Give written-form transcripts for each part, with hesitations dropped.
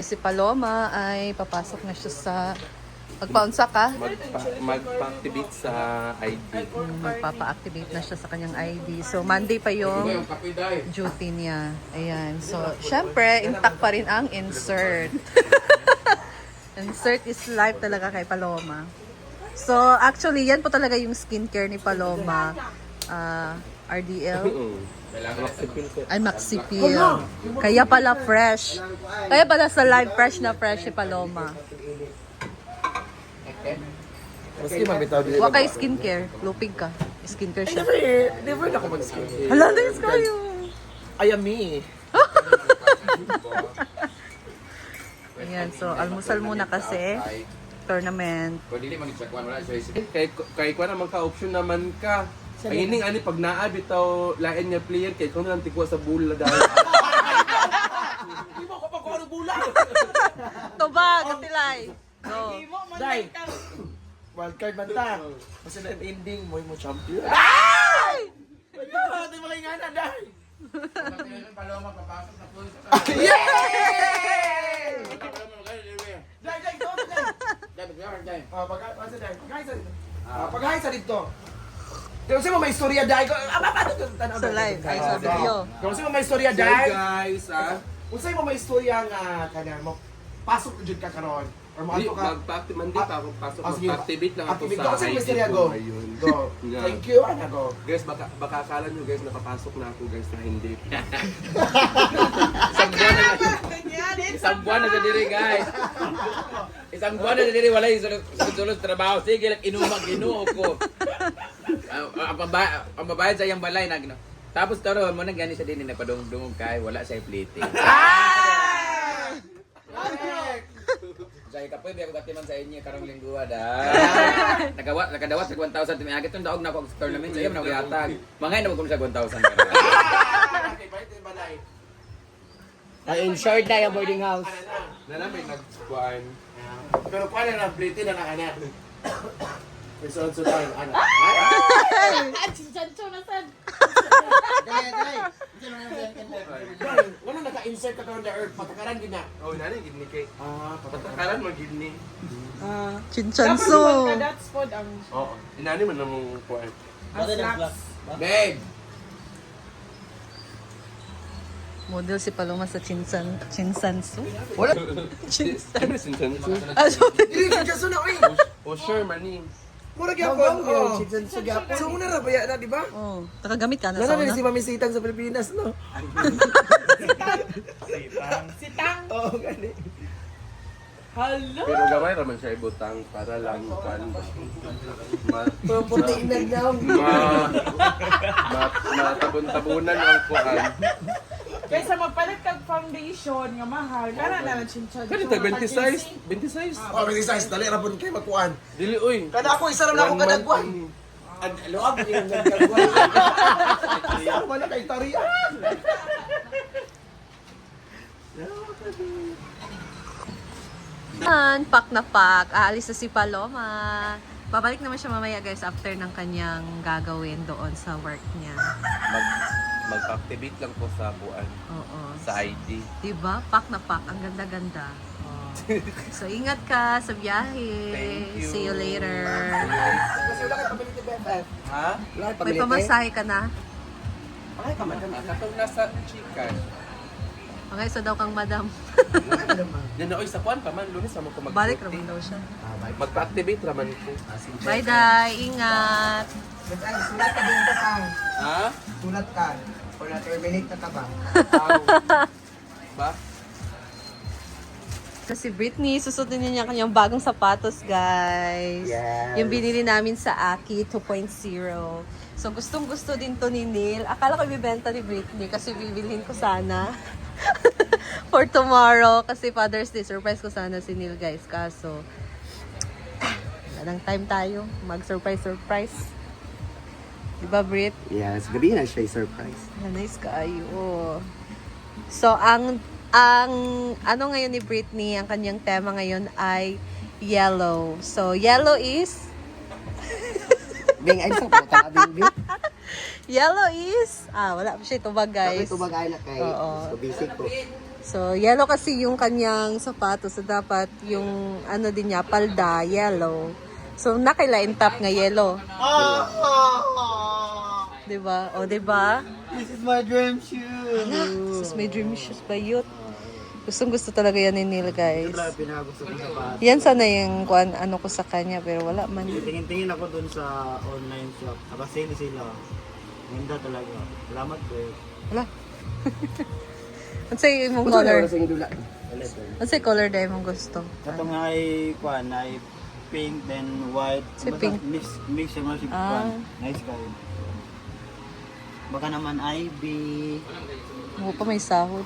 Si Paloma ay papasok na siya sa... Magpaunsa ka? Magpa-activate sa ID. Magpapa-activate na siya sa kanyang ID. So, Monday pa yung duty niya. Ayan. So, syempre, intact pa rin ang insert. Insert is life talaga kay Paloma. So, actually, yan po talaga yung skincare ni Paloma. RDL. Ay, Maxipil. Kaya pala fresh. Kaya pala sa live fresh na fresh si Paloma. Maski mabitaw din. Huwag kay skincare. Lupig ka. Skincare siya. Never na ako mag-skincare. Hala, nice kayo. Ayami. Ayan, so almusal muna kasi. Tournament. Kay ko naman ka-option naman ka. Ang ining ani pag naabitaw lain niya player kay ko nang tigwa sa bula dahil. Di mo ko pa ko ano bula. Tubag, katilay. Go. Dai. Wildcard banta. Kasi na ending mo champion. Ay! Di mo lang nga na dai. Paloma papasok na po. Yay! Dai, go. Dai. Pag-hay sa dito. Kasi mo may istorya dai ko. Sa live, ay sa video. Kasi mo may istorya dai. Guys, Unsay mo may istorya nga kana mo pasok jud ka karon or mo ato ka Mandi pa ako pasok mag-activate lang ako sa Kasi may ID istorya ko go. ngayon. Go. Yeah. Thank you, ana go. Guys, baka akala nyo guys nakapasok na ako guys na hindi. Isang buwan na sa diri, guys. Isang buwan na sa diri, wala yung sulod trabaho. Sige, lang inuo ko. Ang babayad sa iyang balay. Tapos karon mo nang gani sa din nagpadungdungog kay wala siya plating. Say kapoy biya ko katiman sa inyo karong lingguha da. Nakadawat sa 1,000 timi agit tong daog na ko sa tournament sa iyo na gihatag. Mangay na mo sa 1,000. Ang insured na yung boarding house. Na may nagkuan. Pero paano na plating na kana? Result sa tayo ana. Chancho na sad. Wala naka-insert ka karon the earth patakaran gid na. Oh, nani gid ni kay. Patakaran mo gid ni. Chinchanso. Oo. Inani man nang kuan. Babe, Model si Paloma sa Chinsansu. Wala. Siyempre sinsansu. Ah, sorry. Dili ka kaso na oy. Oh, sure mani. Mura gyapon. So una ra baya na di ba? Oh, nakagamit ka na sa Nana una. si Mami Sitang sa Pilipinas no. Sitang. Oh, gani. Pero gamay raman siya ibutang para lang kuan. Puti na daw. Matabon-tabunan ang kuan. Kaysa magpalit kag foundation nga mahal, kana na lang chinchan. Kani tag 26, 26. Oh, may size dali ra pud kay makuan. Dili oy. Kada ako isa ra na ako kadagwan. Loab yung nagkagwan. Sama na kay tarian. Pack na pack. Aalis na si Paloma. Babalik naman siya mamaya guys after ng kanyang gagawin doon sa work niya. Mag-activate lang po sa buwan. Oo. Sa ID. Diba? Pack na pack. Ang ganda-ganda. Oh. So, ingat ka sa biyahe. Thank you. See you later. Kasi wala kay pamilya ni BFF. Ha? Wala kay May pamilya. pamasahe ka na? Ay, kaman. Katong nasa chicken. Okay, so daw kang madam. Yan na oy sa kuan pa man lunes mo ko mag. Balik naman daw siya. Magpa-activate raman ko. Bye, Day. Ingat. Sulat ka din ka pa. Ha? Sulat ka. O na-terminate na ka ba? Ba? Kasi Britney, susundin niya kanyang bagong sapatos, guys. Yes. Yung binili namin sa Aki 2.0. So, gustong-gusto din to ni Neil. Akala ko ibibenta ni Britney kasi bibilhin ko sana. For tomorrow. Kasi Father's Day, surprise ko sana si Neil, guys. Kaso, wala nang time tayo. Mag-surprise. Diba, Brit? Yes, gabi na siya surprise. Nice kayo. So, ang ano ngayon ni Britney, ang kanyang tema ngayon ay yellow. So, yellow is? Bing, ay sa puta ka, Bing. Yellow is? Wala pa siya tubag, guys. Ito bagay na kay Oo. so basic ko. So, yellow kasi yung kanyang sapatos. So, dapat yung ano din niya, palda, yellow. So, nakaila-in top nga yellow. Diba? O, diba? This is my dream shoe. This is my dream shoes by youth. Gustong gusto talaga yan ni Neil, guys. Ito pinagusto ko sa pat. Yan sana yung ano ko sa kanya, pero wala man. Tingin-tingin ako dun sa online shop. Nakasale sila. Ganda talaga. Salamat ko. Wala. Ano sa'yo yung color? Sa dula. Ano sa'yo color dahil mong gusto? Katong ay kuan ay pink then white. Sa Basta pink. mix yung mga Ah. kuan. Nice kayo. Baka naman IB. Ako pa may sahod.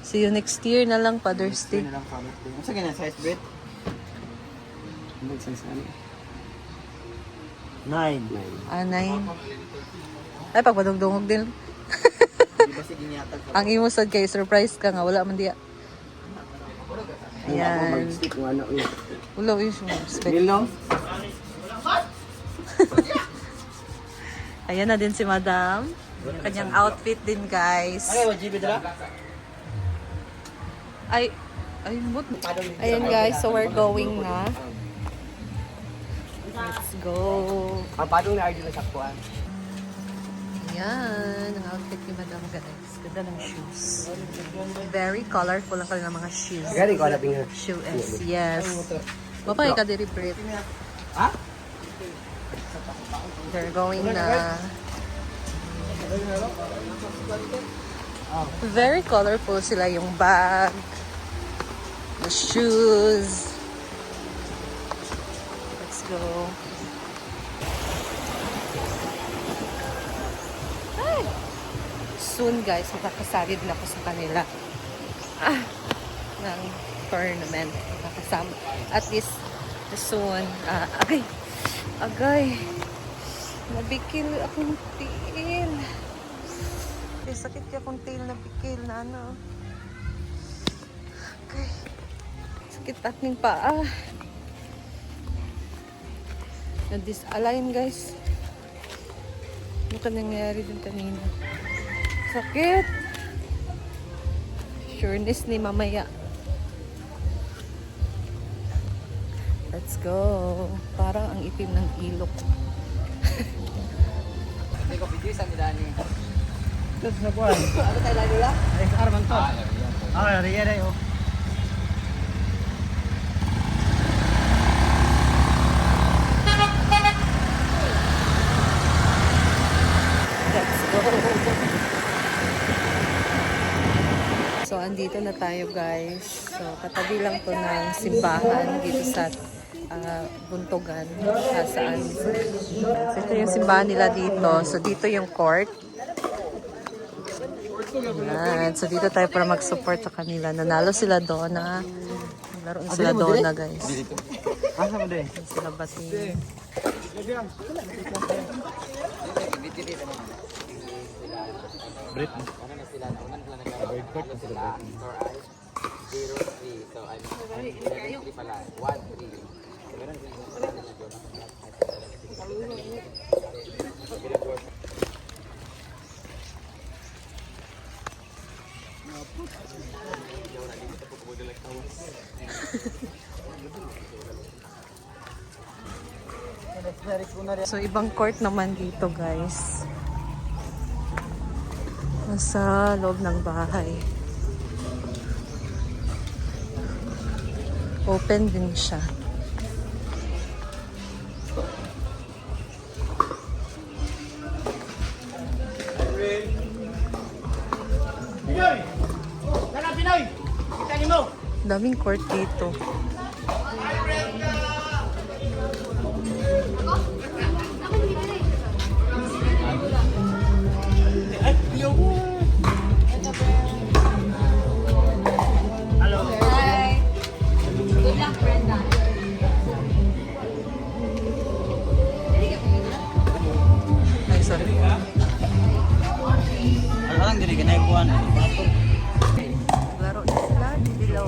See you next year na lang, Father's Day. Yun na lang kamot ko. Ang sa ganyan, size bit? Magsasani. 9. 9. Ay, pagpadugdungog din. Di ba sige nyatag ka? Ang imusad kay surprise ka nga, wala man diya. Ayan. Mag-stick ng ano yun. Ulo yung spec. Nilong? Ayan na din si Madam. Kanyang outfit din, guys. Ay, wajib dala? Ay, but. Ayan, guys. So, we're going na. Let's go. Papadong na RD na saktuan. Ayan, ang outfit ni Madam, guys. Ganda ng shoes. Very colorful ang kanilang mga shoes. Gari ko alapin nga. Shoes, yes. Mapay ka diri, Brit. Ha? They're going na. Very colorful sila yung bag, the shoes. Let's go. Ay! Soon guys, makakasali din ako sa kanila. Ng tournament. Makakasama. At least, soon. Agay. Nabikil akong tiil. Sakit ka akong tiil na bikil na ano. Okay. Sakit aking paa. Na-disalign guys. Ano ka nangyari din kanina? Sakit. Sureness ni mamaya. Let's go. Parang ang itim ng ilok. Hindi ko video sa nila ni. Ito sa kuan. Ano tayo lagi lang? XR man to. Ah, riya rin oh. Let's go. So, andito na tayo guys. So, katabi lang to ng simbahan dito sa Buntogan. Saan? So, ito yung simbahan nila dito. So, dito yung court. Ayan. So, dito tayo para mag-support sa kanila. Nanalo sila doon na. Naglaro na sila doon na guys. Asa mo din? Sila bating. Brit. So, ibang court naman dito, guys. Nasa loob ng bahay. Open din siya. Pinoy! Tara Pinoy! Kita ni mo! Daming court dito. Hello. Hi. Good luck, Brenda. Ay, sorry. Ano lang dili kanay kuan. Laro na sila. Dilo.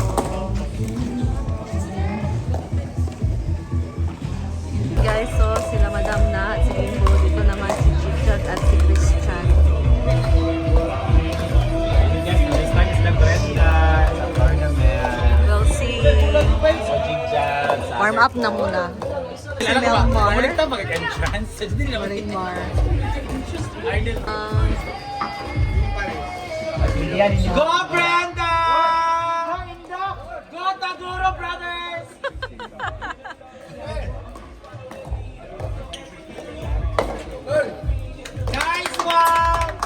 Warm up na muna. Si Melmar. mag-entrance. Hindi naman. Raymar. Go Brenda! Go Taguro Brothers! Nice one!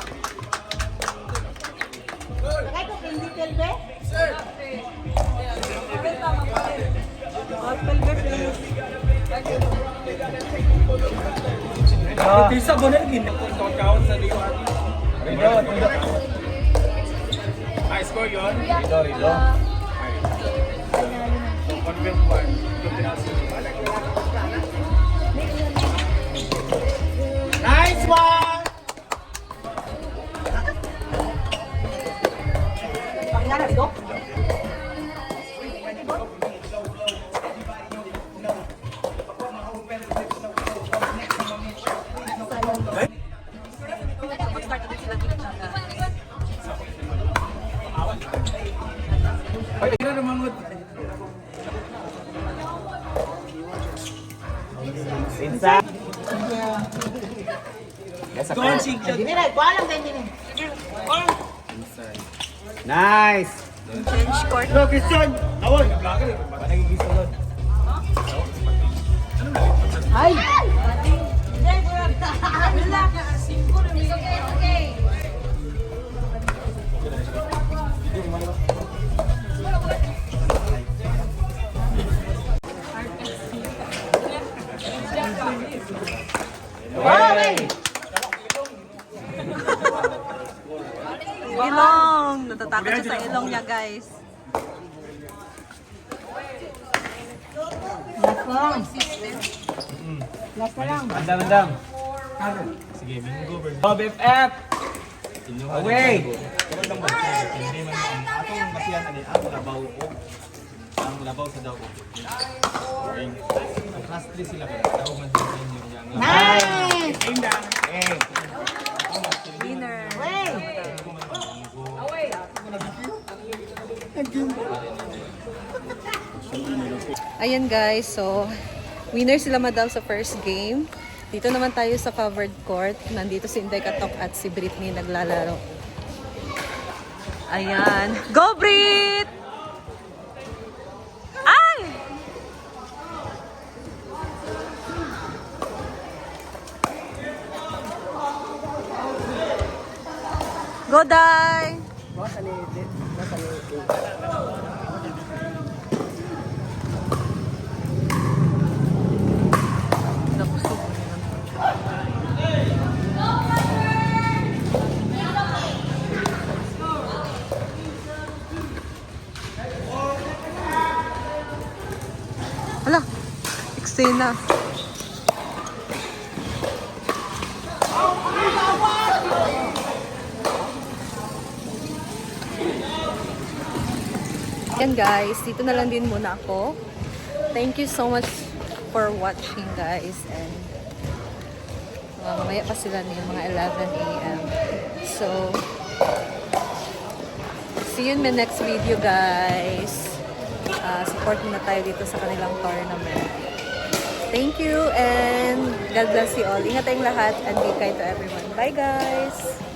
Pisa mo na lagi. Kawan sa liwa. High score yun? Rido. Convent 1. Nice one! Nice! Change court. Go Christian! Awon! Panagigisa doon. Ilong! Natatakot siya sa ilong niya, guys. Andam. Sige, Mingo versus Bob FF! Away! Atong kasiyan ani ang labaw ko. Ang labaw sa daw ko. Class 3 sila ba? Daw man sa inyo niya. Nice! Winner. Ayan guys, so winner sila madam sa first game. Dito naman tayo sa covered court. Nandito si Inday Katok at si Britney naglalaro. Ayan. Go Brit! Ay! Go Day! Hala, eksena. Yan guys, dito na lang din muna ako. Thank you so much for watching guys. And mamaya pa sila niyo, mga 11 a.m. So, see you in my next video guys. Support muna tayo dito sa kanilang tournament. Thank you and God bless you all. Ingat tayong lahat and be kind to everyone. Bye guys!